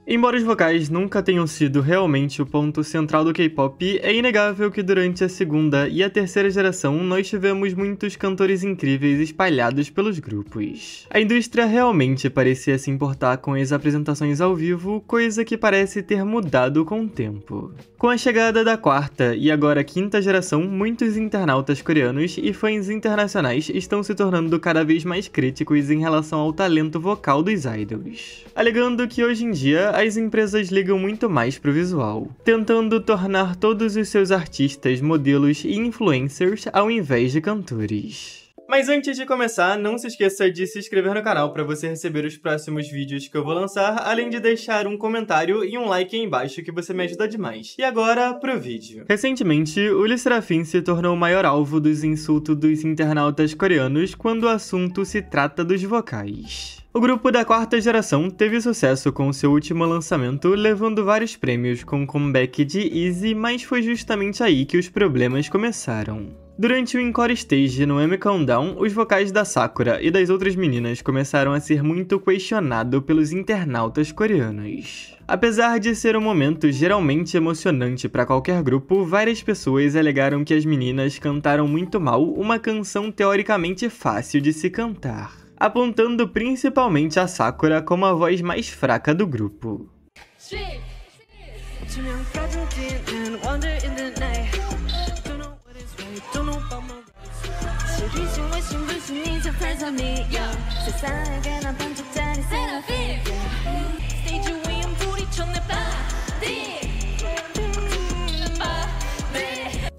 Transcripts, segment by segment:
Embora os vocais nunca tenham sido realmente o ponto central do K-pop, é inegável que durante a segunda e a terceira geração nós tivemos muitos cantores incríveis espalhados pelos grupos. A indústria realmente parecia se importar com as apresentações ao vivo, coisa que parece ter mudado com o tempo. Com a chegada da quarta e agora quinta geração, muitos internautas coreanos e fãs internacionais estão se tornando cada vez mais críticos em relação ao talento vocal dos idols, alegando que hoje em dia as empresas ligam muito mais pro visual, tentando tornar todos os seus artistas, modelos e influencers ao invés de cantores. Mas antes de começar, não se esqueça de se inscrever no canal para você receber os próximos vídeos que eu vou lançar, além de deixar um comentário e um like aí embaixo que você me ajuda demais. E agora, pro vídeo. Recentemente, o Lee Serafim se tornou o maior alvo dos insultos dos internautas coreanos quando o assunto se trata dos vocais. O grupo da quarta geração teve sucesso com seu último lançamento, levando vários prêmios com o comeback de Easy, mas foi justamente aí que os problemas começaram. Durante o Encore Stage no M Countdown, os vocais da Sakura e das outras meninas começaram a ser muito questionados pelos internautas coreanos. Apesar de ser um momento geralmente emocionante para qualquer grupo, várias pessoas alegaram que as meninas cantaram muito mal uma canção teoricamente fácil de se cantar, apontando principalmente a Sakura como a voz mais fraca do grupo.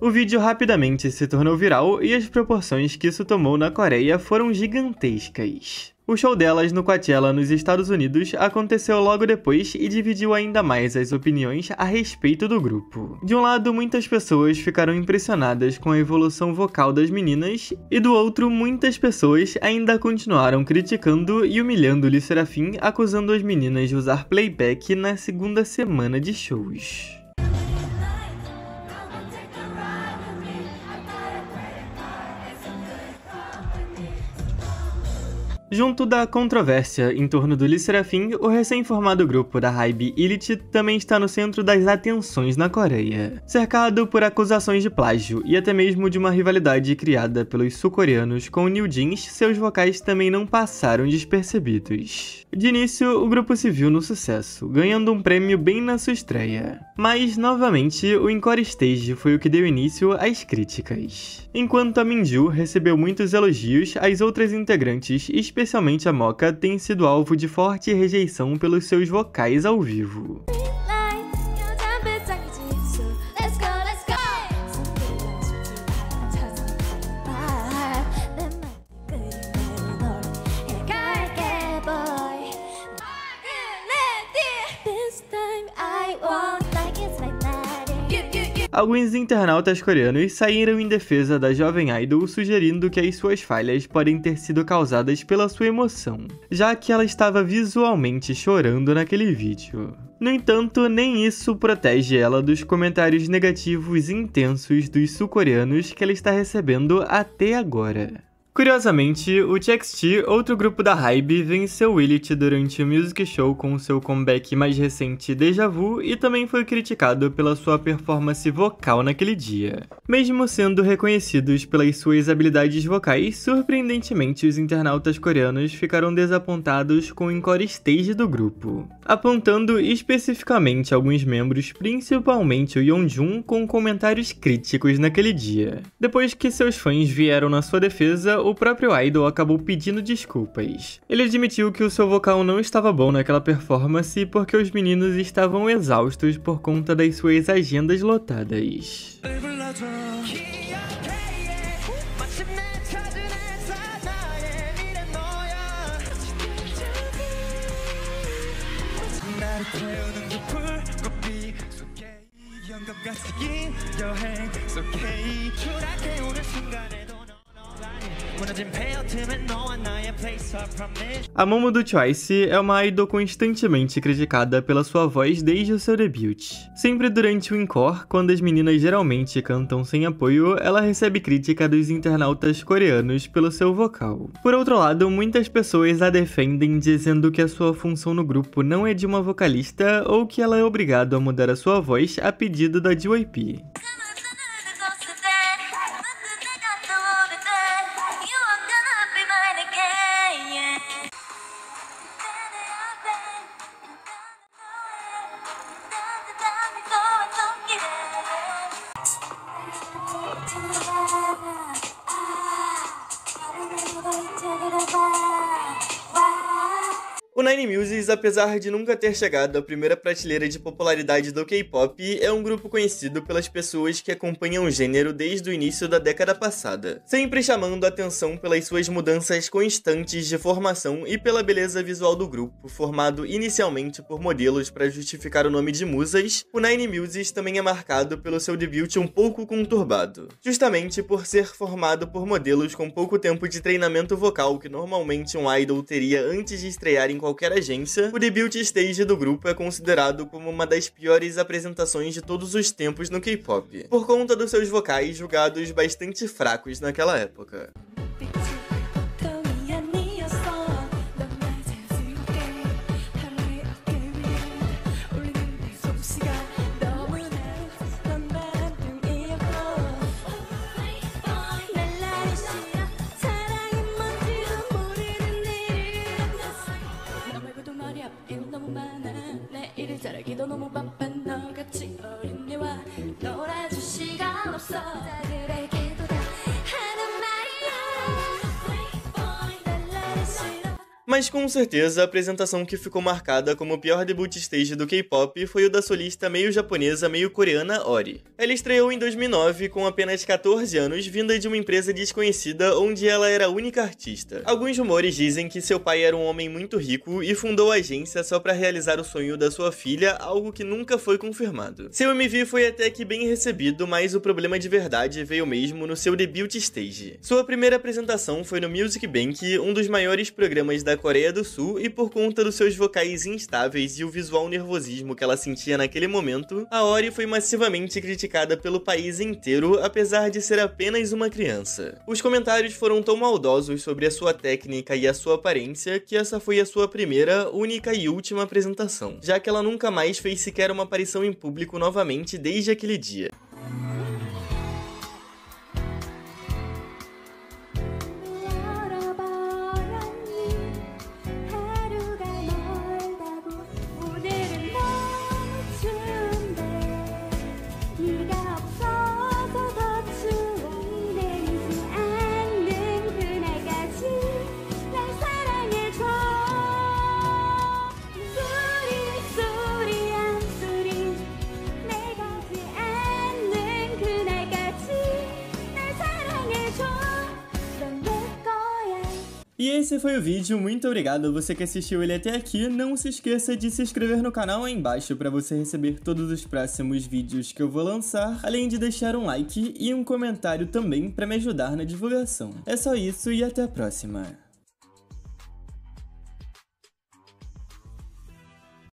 O vídeo rapidamente se tornou viral e as proporções que isso tomou na Coreia foram gigantescas. O show delas no Coachella nos Estados Unidos aconteceu logo depois e dividiu ainda mais as opiniões a respeito do grupo. De um lado, muitas pessoas ficaram impressionadas com a evolução vocal das meninas, e do outro, muitas pessoas ainda continuaram criticando e humilhando Lee Serafim, acusando as meninas de usar playback na segunda semana de shows. Junto da controvérsia em torno do Lee Serafim, o recém-formado grupo da HYBE Elite também está no centro das atenções na Coreia, cercado por acusações de plágio e até mesmo de uma rivalidade criada pelos sul-coreanos com o New Jeans. Seus vocais também não passaram despercebidos. De início, o grupo se viu no sucesso, ganhando um prêmio bem na sua estreia. Mas, novamente, o Encore Stage foi o que deu início às críticas. Enquanto a Minju recebeu muitos elogios, as outras integrantes, especialmente a Mocha, têm sido alvo de forte rejeição pelos seus vocais ao vivo. Alguns internautas coreanos saíram em defesa da jovem idol, sugerindo que as suas falhas podem ter sido causadas pela sua emoção, já que ela estava visualmente chorando naquele vídeo. No entanto, nem isso protege ela dos comentários negativos intensos dos sul-coreanos que ela está recebendo até agora. Curiosamente, o TXT, outro grupo da HYBE, venceu o Elite durante o Music Show com seu comeback mais recente Deja Vu e também foi criticado pela sua performance vocal naquele dia. Mesmo sendo reconhecidos pelas suas habilidades vocais, surpreendentemente os internautas coreanos ficaram desapontados com o Encore Stage do grupo, apontando especificamente alguns membros, principalmente o Yeonjun, com comentários críticos naquele dia. Depois que seus fãs vieram na sua defesa, o próprio idol acabou pedindo desculpas. Ele admitiu que o seu vocal não estava bom naquela performance porque os meninos estavam exaustos por conta das suas agendas lotadas. A Momo do Twice é uma idol constantemente criticada pela sua voz desde o seu debut. Sempre durante o encore, quando as meninas geralmente cantam sem apoio, ela recebe crítica dos internautas coreanos pelo seu vocal. Por outro lado, muitas pessoas a defendem dizendo que a sua função no grupo não é de uma vocalista ou que ela é obrigada a mudar a sua voz a pedido da JYP. O Nine Muses, apesar de nunca ter chegado à primeira prateleira de popularidade do K-pop, é um grupo conhecido pelas pessoas que acompanham o gênero desde o início da década passada, sempre chamando a atenção pelas suas mudanças constantes de formação e pela beleza visual do grupo, formado inicialmente por modelos para justificar o nome de musas. O Nine Muses também é marcado pelo seu debut um pouco conturbado, justamente por ser formado por modelos com pouco tempo de treinamento vocal que normalmente um idol teria antes de estrear em qualquer agência. O debut stage do grupo é considerado como uma das piores apresentações de todos os tempos no K-pop, por conta dos seus vocais julgados bastante fracos naquela época. Mas com certeza a apresentação que ficou marcada como o pior debut stage do K-pop foi o da solista meio japonesa, meio coreana Ori. Ela estreou em 2009 com apenas 14 anos, vinda de uma empresa desconhecida onde ela era a única artista. Alguns rumores dizem que seu pai era um homem muito rico e fundou a agência só para realizar o sonho da sua filha, algo que nunca foi confirmado. Seu MV foi até que bem recebido, mas o problema de verdade veio mesmo no seu debut stage. Sua primeira apresentação foi no Music Bank, um dos maiores programas da Coreia do Sul, e por conta dos seus vocais instáveis e o visual nervosismo que ela sentia naquele momento, a Ori foi massivamente criticada pelo país inteiro, apesar de ser apenas uma criança. Os comentários foram tão maldosos sobre a sua técnica e a sua aparência que essa foi a sua primeira, única e última apresentação, já que ela nunca mais fez sequer uma aparição em público novamente desde aquele dia. E esse foi o vídeo, muito obrigado a você que assistiu ele até aqui. Não se esqueça de se inscrever no canal aí embaixo para você receber todos os próximos vídeos que eu vou lançar, além de deixar um like e um comentário também para me ajudar na divulgação. É só isso e até a próxima.